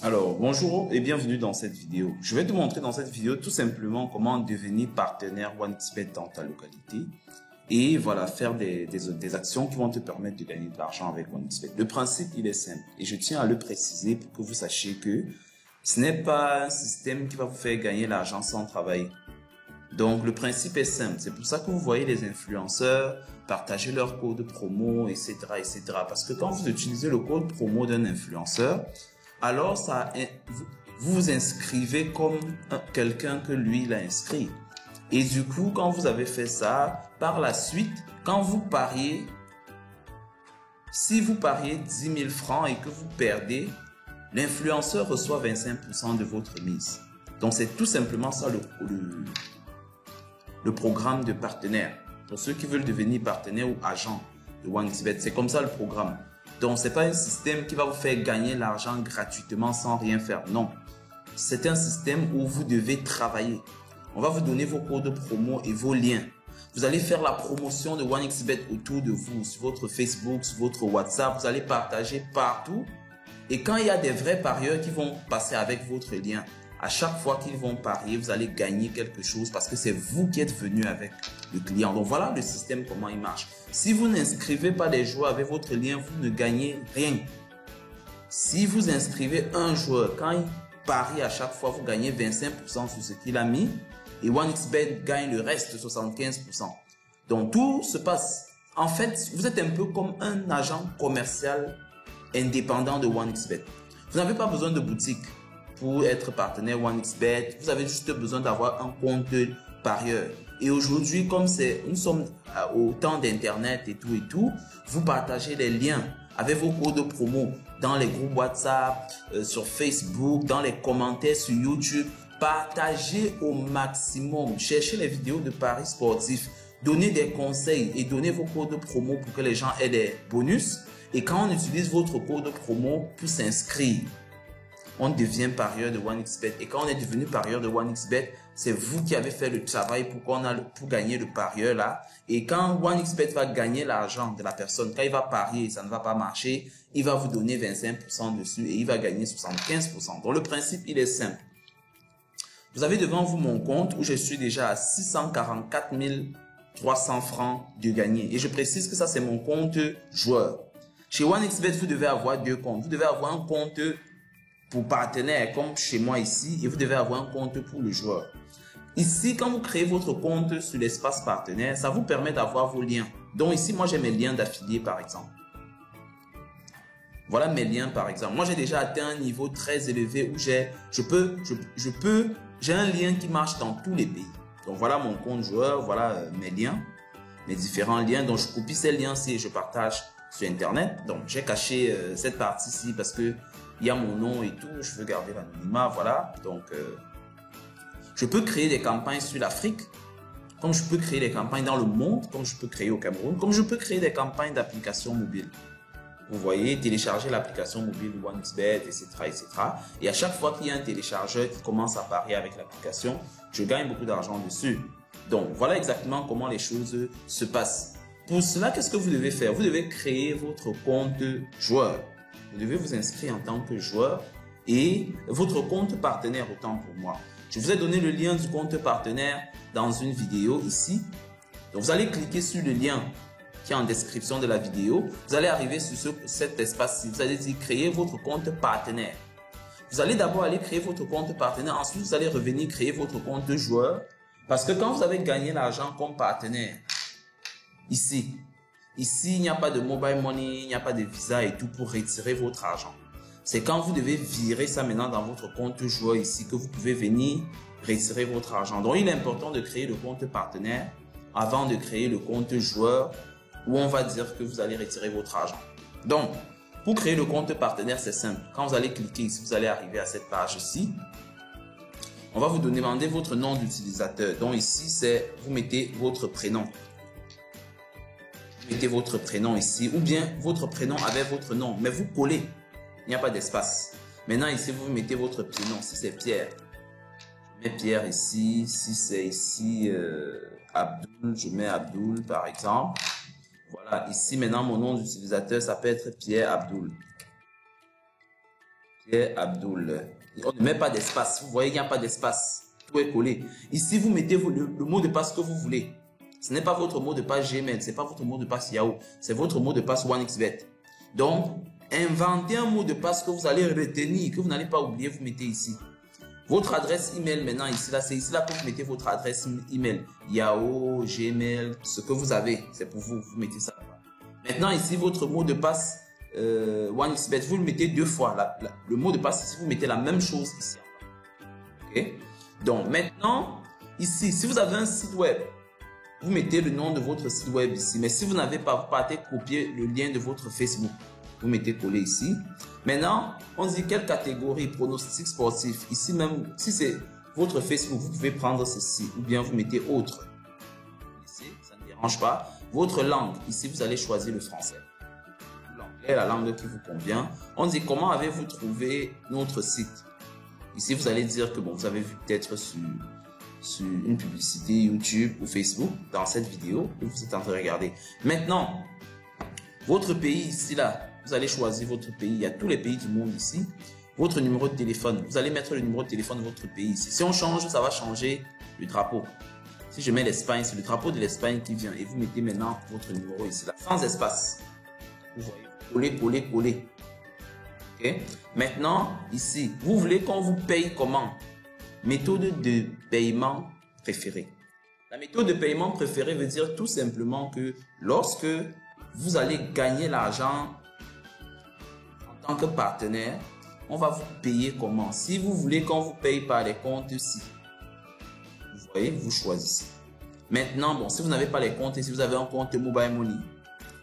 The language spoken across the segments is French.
Alors, bonjour et bienvenue dans cette vidéo. Je vais te montrer dans cette vidéo tout simplement comment devenir partenaire OneXBet dans ta localité et voilà, faire des actions qui vont te permettre de gagner de l'argent avec OneXBet. Le principe, il est simple et je tiens à le préciser pour que vous sachiez que ce n'est pas un système qui va vous faire gagner l'argent sans travailler. Donc, le principe est simple. C'est pour ça que vous voyez les influenceurs partager leur code promo, etc., etc. Parce que quand vous utilisez le code promo d'un influenceur, alors vous vous inscrivez comme quelqu'un que lui, il a inscrit. Et du coup, quand vous avez fait ça, par la suite, quand vous pariez, si vous pariez 10 000 francs et que vous perdez, l'influenceur reçoit 25% de votre mise. Donc, c'est tout simplement ça le programme de partenaire. Pour ceux qui veulent devenir partenaire ou agent de OneXBet, c'est comme ça le programme. Donc, ce n'est pas un système qui va vous faire gagner l'argent gratuitement sans rien faire. Non, c'est un système où vous devez travailler. On va vous donner vos codes promo et vos liens. Vous allez faire la promotion de OneXBet autour de vous, sur votre Facebook, sur votre WhatsApp. Vous allez partager partout. Et quand il y a des vrais parieurs qui vont passer avec votre lien, à chaque fois qu'ils vont parier, vous allez gagner quelque chose parce que c'est vous qui êtes venu avec le client. Donc voilà le système, comment il marche. Si vous n'inscrivez pas des joueurs avec votre lien, vous ne gagnez rien. Si vous inscrivez un joueur, quand il parie à chaque fois, vous gagnez 25% sur ce qu'il a mis et OneXBet gagne le reste, 75%. Donc tout se passe. En fait, vous êtes un peu comme un agent commercial indépendant de OneXBet. Vous n'avez pas besoin de boutique pour être partenaire OneXBet. Vous avez juste besoin d'avoir un compte parieur. Et aujourd'hui, comme nous sommes au temps d'internet et tout, vous partagez les liens avec vos codes promo dans les groupes WhatsApp, sur Facebook, dans les commentaires sur YouTube. Partagez au maximum. Cherchez les vidéos de paris sportifs. Donnez des conseils et donnez vos codes promo pour que les gens aient des bonus. Et quand on utilise votre code promo pour s'inscrire, on devient parieur de OneXBet. Et quand on est devenu parieur de OneXBet, c'est vous qui avez fait le travail pour gagner le parieur là. Et quand OneXBet va gagner l'argent de la personne, quand il va parier et ça ne va pas marcher, il va vous donner 25% dessus et il va gagner 75%. Donc le principe, il est simple. Vous avez devant vous mon compte où je suis déjà à 644 300 francs de gagner. Et je précise que ça, c'est mon compte joueur. Chez OneXBet, vous devez avoir deux comptes. Vous devez avoir un compte pour partenaire comme chez moi ici et vous devez avoir un compte pour le joueur. Ici, quand vous créez votre compte sur l'espace partenaire, ça vous permet d'avoir vos liens. Donc ici, moi, j'ai mes liens d'affiliés par exemple. Voilà mes liens par exemple. Moi, j'ai déjà atteint un niveau très élevé où j'ai un lien qui marche dans tous les pays. Donc voilà mon compte joueur, voilà mes liens, mes différents liens. Donc je copie ces liens-ci et je partage sur Internet. Donc j'ai caché cette partie-ci parce que il y a mon nom et tout, je veux garder l'anonymat, voilà. Donc, je peux créer des campagnes sur l'Afrique, comme je peux créer des campagnes dans le monde, comme je peux créer au Cameroun, comme je peux créer des campagnes d'applications mobiles. Vous voyez, télécharger l'application mobile OneXBet, etc., etc. Et à chaque fois qu'il y a un téléchargeur qui commence à parier avec l'application, je gagne beaucoup d'argent dessus. Donc, voilà exactement comment les choses se passent. Pour cela, qu'est-ce que vous devez faire? Vous devez créer votre compte joueur. Vous devez vous inscrire en tant que joueur et votre compte partenaire autant pour moi. Je vous ai donné le lien du compte partenaire dans une vidéo ici. Donc, vous allez cliquer sur le lien qui est en description de la vidéo. Vous allez arriver sur cet espace-ci. Vous allez dire créer votre compte partenaire. Vous allez d'abord aller créer votre compte partenaire. Ensuite, vous allez revenir créer votre compte joueur. Parce que quand vous avez gagné l'argent comme partenaire, ici, il n'y a pas de mobile money, il n'y a pas de visa et tout pour retirer votre argent. C'est quand vous devez virer ça maintenant dans votre compte joueur ici que vous pouvez venir retirer votre argent. Donc, il est important de créer le compte partenaire avant de créer le compte joueur où on va dire que vous allez retirer votre argent. Donc, pour créer le compte partenaire, c'est simple. Quand vous allez cliquer ici, vous allez arriver à cette page-ci. On va vous demander votre nom d'utilisateur. Donc ici, vous mettez votre prénom. Mettez votre prénom ici ou bien votre prénom avec votre nom, mais vous collez, il n'y a pas d'espace. Maintenant ici, vous mettez votre prénom, si c'est Pierre, je mets Pierre ici, si c'est ici Abdoul, je mets Abdoul par exemple. Voilà, ici maintenant mon nom d'utilisateur, ça peut être Pierre Abdoul. Pierre Abdoul. On ne met pas d'espace. Vous voyez qu'il n'y a pas d'espace. Tout est collé. Ici, vous mettez le mot de passe que vous voulez. Ce n'est pas votre mot de passe Gmail. Ce n'est pas votre mot de passe Yahoo. C'est votre mot de passe OneXBet. Donc, inventez un mot de passe que vous allez retenir, que vous n'allez pas oublier. Vous mettez ici. Votre adresse email maintenant, ici, là, c'est ici là que vous mettez votre adresse email. Yahoo, Gmail, ce que vous avez. C'est pour vous. Vous mettez ça. Maintenant, ici, votre mot de passe OneXBet, vous le mettez 2 fois. Le mot de passe, ici, vous mettez la même chose ici. Ok? Donc, maintenant, ici, si vous avez un site web, vous mettez le nom de votre site web ici. Mais si vous n'avez pas, vous partez copier le lien de votre Facebook. Vous mettez coller ici. Maintenant, on dit quelle catégorie, pronostic sportif. Ici même, si c'est votre Facebook, vous pouvez prendre ceci. Ou bien vous mettez autre. Ici, ça ne dérange pas. Votre langue, ici, vous allez choisir le français. L'anglais, la langue qui vous convient. On dit comment avez-vous trouvé notre site. Ici, vous allez dire que bon, vous avez vu peut-être sur une publicité YouTube ou Facebook dans cette vidéo que vous êtes en train de regarder. Maintenant, votre pays ici, là, vous allez choisir votre pays. Il y a tous les pays du monde ici. Votre numéro de téléphone. Vous allez mettre le numéro de téléphone de votre pays ici. Si on change, ça va changer le drapeau. Si je mets l'Espagne, c'est le drapeau de l'Espagne qui vient. Et vous mettez maintenant votre numéro ici, là, sans espace. Vous voyez, coller, coller, coller. Okay. Maintenant, ici, vous voulez qu'on vous paye comment? Méthode de paiement préférée. La méthode de paiement préférée veut dire tout simplement que lorsque vous allez gagner l'argent en tant que partenaire, on va vous payer comment? Si vous voulez qu'on vous paye par les comptes-ci, vous voyez, vous choisissez. Maintenant, bon, si vous n'avez pas les comptes, si vous avez un compte Mobile Money,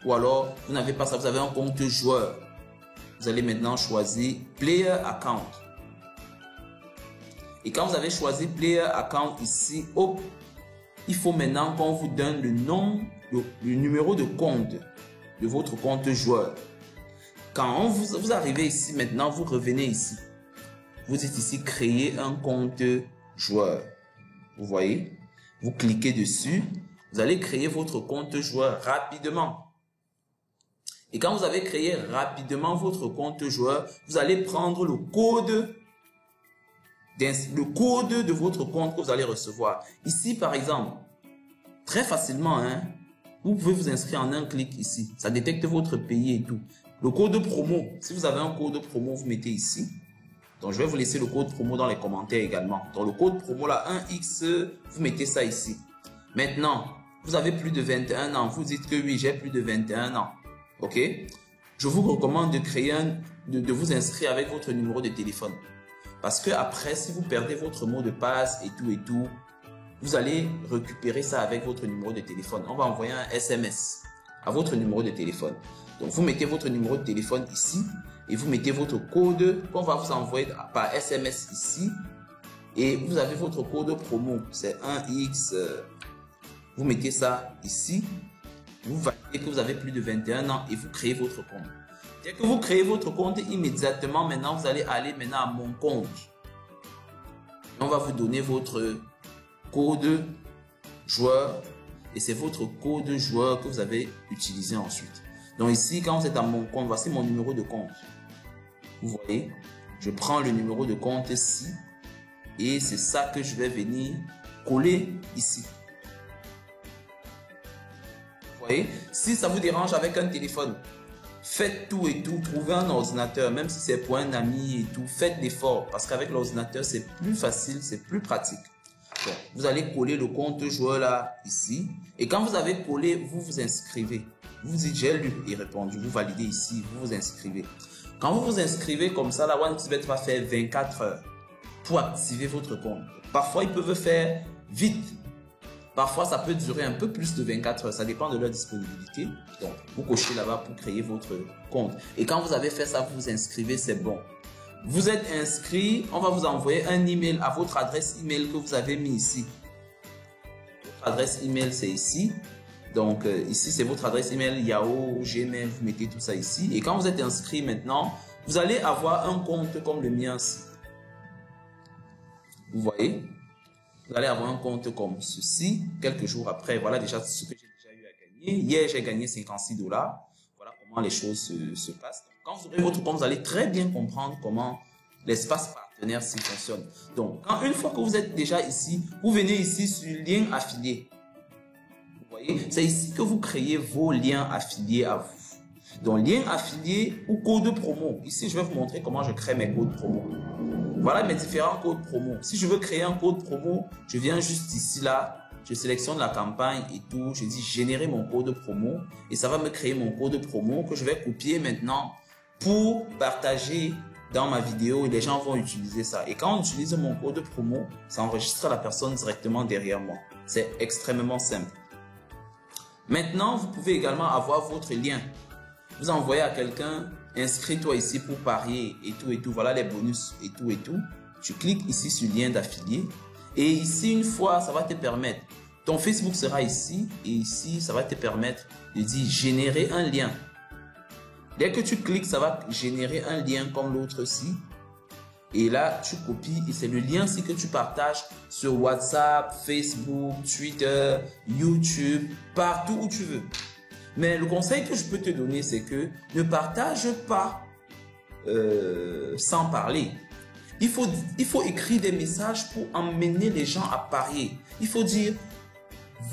ou alors vous n'avez pas ça, vous avez un compte joueur, vous allez maintenant choisir Player Account. Et quand vous avez choisi Player Account ici, hop, il faut maintenant qu'on vous donne le nom, le numéro de compte de votre compte joueur. Quand vous arrivez ici maintenant, vous revenez ici. Vous dites ici créer un compte joueur. Vous voyez? Vous cliquez dessus. Vous allez créer votre compte joueur rapidement. Et quand vous avez créé rapidement votre compte joueur, vous allez prendre le code de votre compte que vous allez recevoir. Ici, par exemple, très facilement, hein, vous pouvez vous inscrire en un clic ici. Ça détecte votre pays et tout. Le code promo, si vous avez un code promo, vous mettez ici. Donc, je vais vous laisser le code promo dans les commentaires également. Donc, le code promo là, 1X, vous mettez ça ici. Maintenant, vous avez plus de 21 ans. Vous dites que oui, j'ai plus de 21 ans. Ok? Je vous recommande de créer de vous inscrire avec votre numéro de téléphone. Parce que après, si vous perdez votre mot de passe et tout, vous allez récupérer ça avec votre numéro de téléphone. On va envoyer un SMS à votre numéro de téléphone. Donc, vous mettez votre numéro de téléphone ici et vous mettez votre code qu'on va vous envoyer par SMS ici. Et vous avez votre code promo, c'est 1X. Vous mettez ça ici. Vous validez que vous avez plus de 21 ans et vous créez votre compte. Dès que vous créez votre compte, immédiatement, maintenant, vous allez aller maintenant à mon compte. On va vous donner votre code joueur et c'est votre code joueur que vous avez utilisé ensuite. Donc ici, quand vous êtes à mon compte, voici mon numéro de compte. Vous voyez, je prends le numéro de compte ici et c'est ça que je vais venir coller ici. Vous voyez, si ça vous dérange avec un téléphone, faites tout et tout, trouvez un ordinateur, même si c'est pour un ami et tout, faites l'effort parce qu'avec l'ordinateur, c'est plus facile, c'est plus pratique. Donc, vous allez coller le compte joueur là, ici. Et quand vous avez collé, vous vous inscrivez. Vous dites j'ai lu et répondu, vous validez ici, vous vous inscrivez. Quand vous vous inscrivez comme ça, la OneXBet va faire 24 heures pour activer votre compte. Parfois, ils peuvent faire vite. Parfois, ça peut durer un peu plus de 24 heures. Ça dépend de leur disponibilité. Donc, vous cochez là-bas pour créer votre compte. Et quand vous avez fait ça, vous vous inscrivez, c'est bon. Vous êtes inscrit, on va vous envoyer un email à votre adresse email que vous avez mis ici. Votre adresse email, c'est ici. Donc, ici, c'est votre adresse email Yahoo, Gmail, vous mettez tout ça ici. Et quand vous êtes inscrit maintenant, vous allez avoir un compte comme le mien ici. Vous voyez? Vous allez avoir un compte comme ceci. Quelques jours après, voilà déjà ce que j'ai déjà eu à gagner. Hier, j'ai gagné 56 $. Voilà comment les choses se passent. Donc, quand vous aurez votre compte, vous allez très bien comprendre comment l'espace partenaire s'il fonctionne. Donc, une fois que vous êtes déjà ici, vous venez ici sur lien affilié. Vous voyez, c'est ici que vous créez vos liens affiliés à vous. Donc, lien affilié ou code promo. Ici, je vais vous montrer comment je crée mes codes promo. Voilà mes différents codes promo. Si je veux créer un code promo, je viens juste ici, là. Je sélectionne la campagne et tout. Je dis générer mon code promo et ça va me créer mon code promo que je vais copier maintenant pour partager dans ma vidéo et les gens vont utiliser ça. Et quand on utilise mon code promo, ça enregistre la personne directement derrière moi. C'est extrêmement simple. Maintenant, vous pouvez également avoir votre lien. Vous envoyez à quelqu'un, inscris-toi ici pour parier et tout et tout. Voilà les bonus et tout et tout. Tu cliques ici sur lien d'affilié. Et ici, une fois, ça va te permettre, ton Facebook sera ici et ici, ça va te permettre de dire générer un lien. Dès que tu cliques, ça va générer un lien comme l'autre-ci. Et là, tu copies et c'est le lien-ci que tu partages sur WhatsApp, Facebook, Twitter, YouTube, partout où tu veux. Mais le conseil que je peux te donner, c'est que ne partage pas sans parler. Il faut écrire des messages pour emmener les gens à parier. Il faut dire,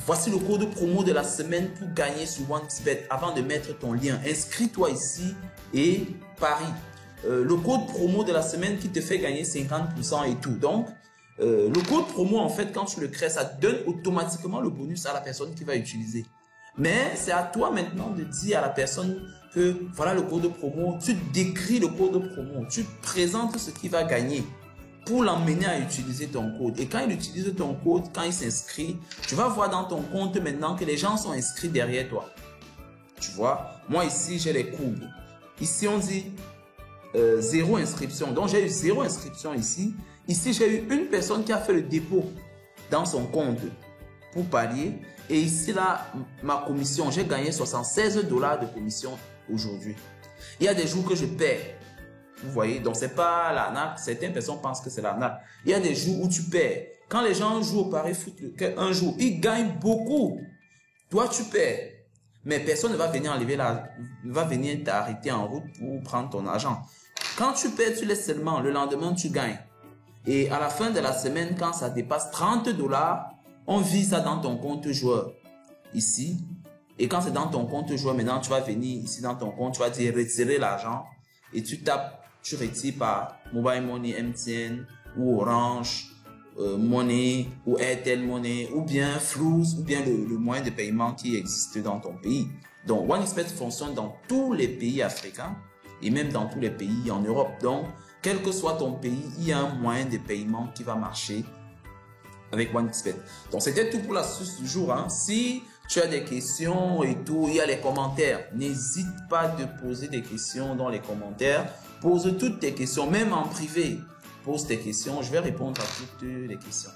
voici le code promo de la semaine pour gagner sur OneXBet avant de mettre ton lien. Inscris-toi ici et parie. Le code promo de la semaine qui te fait gagner 50% et tout. Donc, le code promo, en fait, quand tu le crées, ça donne automatiquement le bonus à la personne qui va utiliser. Mais c'est à toi maintenant de dire à la personne que voilà le code promo, tu décris le code promo, tu présentes ce qu'il va gagner pour l'emmener à utiliser ton code. Et quand il utilise ton code, quand il s'inscrit, tu vas voir dans ton compte maintenant que les gens sont inscrits derrière toi. Tu vois, moi ici j'ai les courbes. Ici on dit 0 inscription. Donc j'ai eu 0 inscription ici. Ici j'ai eu une personne qui a fait le dépôt dans son compte pour parier. Et ici, là, ma commission, j'ai gagné 76 $ de commission aujourd'hui. Il y a des jours que je perds. Vous voyez, donc c'est pas l'arnaque. Certaines personnes pensent que c'est l'arnaque. Il y a des jours où tu perds. Quand les gens jouent au pari foot, un jour, ils gagnent beaucoup. Toi, tu perds. Mais personne ne va venir va venir t'arrêter en route pour prendre ton argent. Quand tu perds, tu laisses seulement. Le lendemain, tu gagnes. Et à la fin de la semaine, quand ça dépasse 30 $, on vit ça dans ton compte joueur, ici. Et quand c'est dans ton compte joueur, maintenant, tu vas venir ici dans ton compte, tu vas dire retirer l'argent. Et tu tapes, tu retires par Mobile Money, MTN, ou Orange, Money, ou Airtel Money, ou bien Flouz, ou bien le moyen de paiement qui existe dans ton pays. Donc, OneXBet fonctionne dans tous les pays africains, et même dans tous les pays en Europe. Donc, quel que soit ton pays, il y a un moyen de paiement qui va marcher avec OneXBet. Donc, c'était tout pour l'astuce du jour. Hein. Si tu as des questions et tout, il y a les commentaires. N'hésite pas de poser des questions dans les commentaires. Pose toutes tes questions, même en privé. Pose tes questions, je vais répondre à toutes les questions.